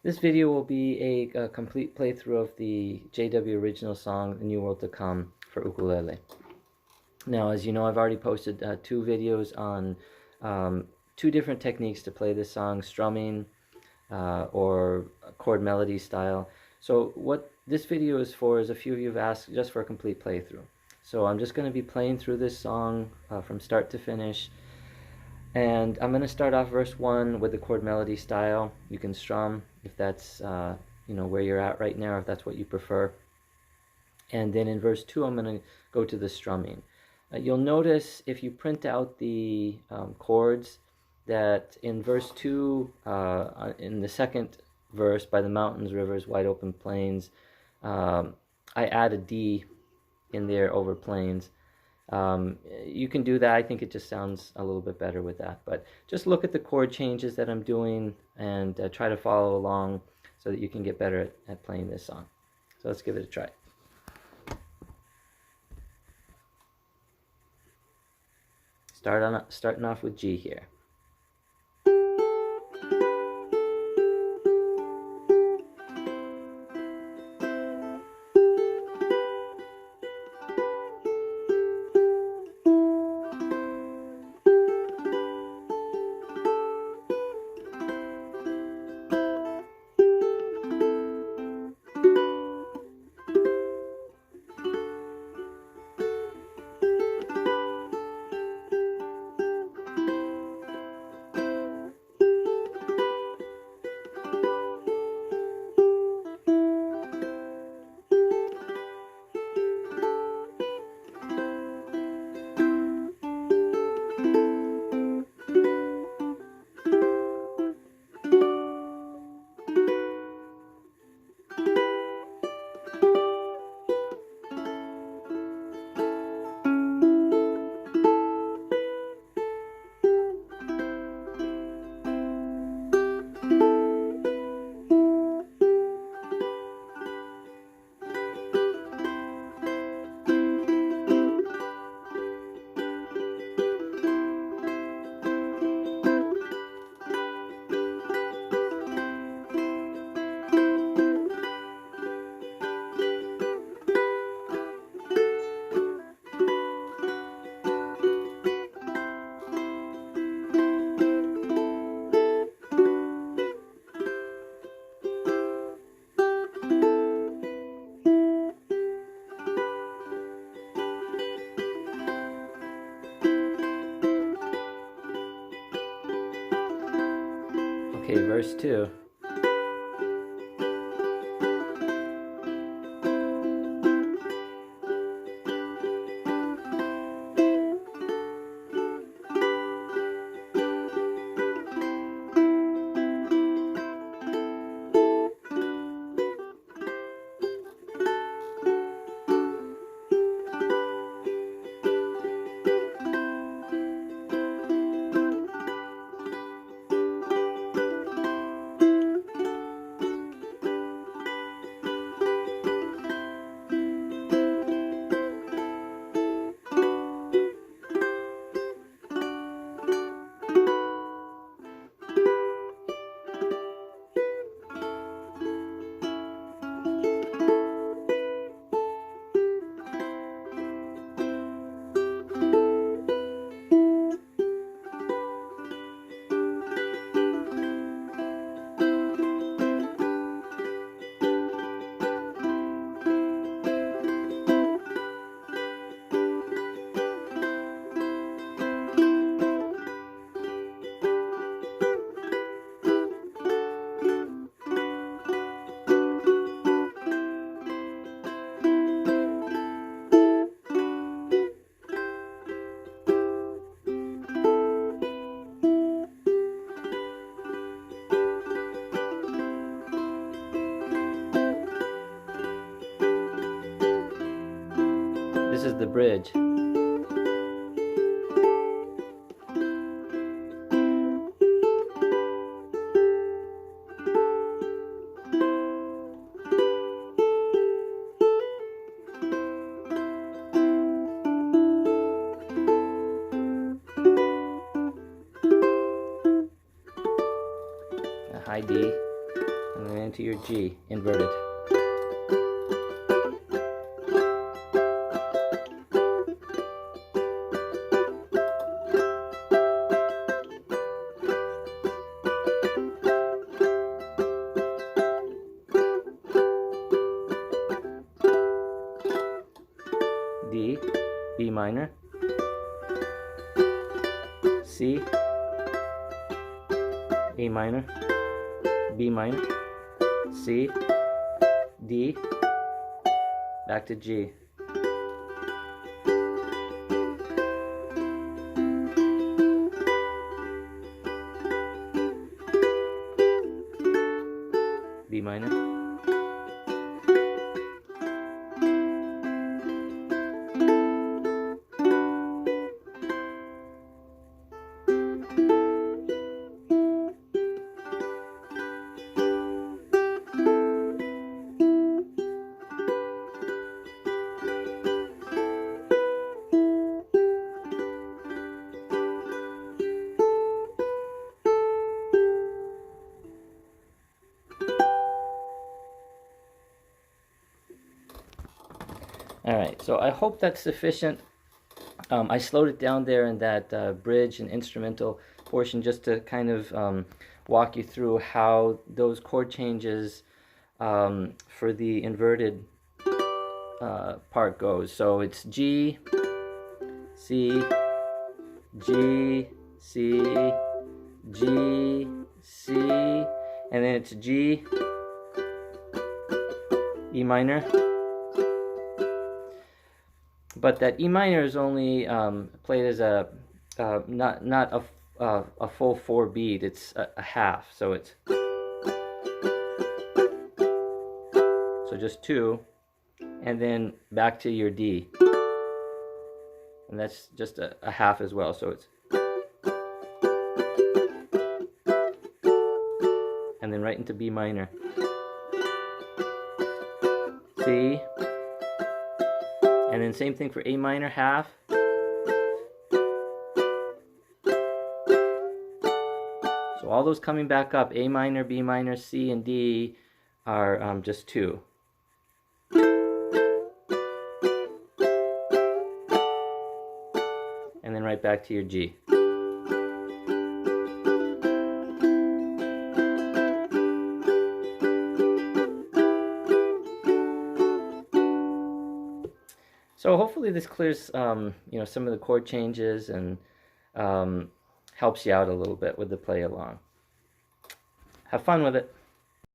This video will be a complete playthrough of the JW original song, The New World to Come, for ukulele. Now, as you know, I've already posted 2 videos on 2 different techniques to play this song, strumming or chord melody style. So what this video is for is a few of you have asked just for a complete playthrough. So I'm just going to be playing through this song from start to finish. And I'm going to start off verse 1 with the chord melody style. You can strum if that's where you're at right now, if that's what you prefer. And then in verse 2 I'm going to go to the strumming. You'll notice if you print out the chords that in verse 2, in the second verse, by the mountains, rivers, wide open plains, I add a D in there over plains. You can do that. I think it just sounds a little bit better with that. But just look at the chord changes that I'm doing and try to follow along so that you can get better at playing this song. So let's give it a try. Starting off with G here. Okay, verse 2. This is the bridge. A high D, and then into your G, inverted. D, B minor, C, A minor, B minor, C, D, back to G. B minor. Alright, so I hope that's sufficient. I slowed it down there in that bridge and instrumental portion just to kind of walk you through how those chord changes for the inverted part goes. So it's G, C, G, C, G, C, and then it's G, E minor. But that E minor is only played as a not a full 4 beat. It's a half, so it's just 2, and then back to your D, and that's just a half as well. So it's and then right into B minor, C. And then same thing for A minor, half. So all those coming back up, A minor, B minor, C, and D are just 2. And then right back to your G. So hopefully this clears you know, some of the chord changes and helps you out a little bit with the play along. Have fun with it.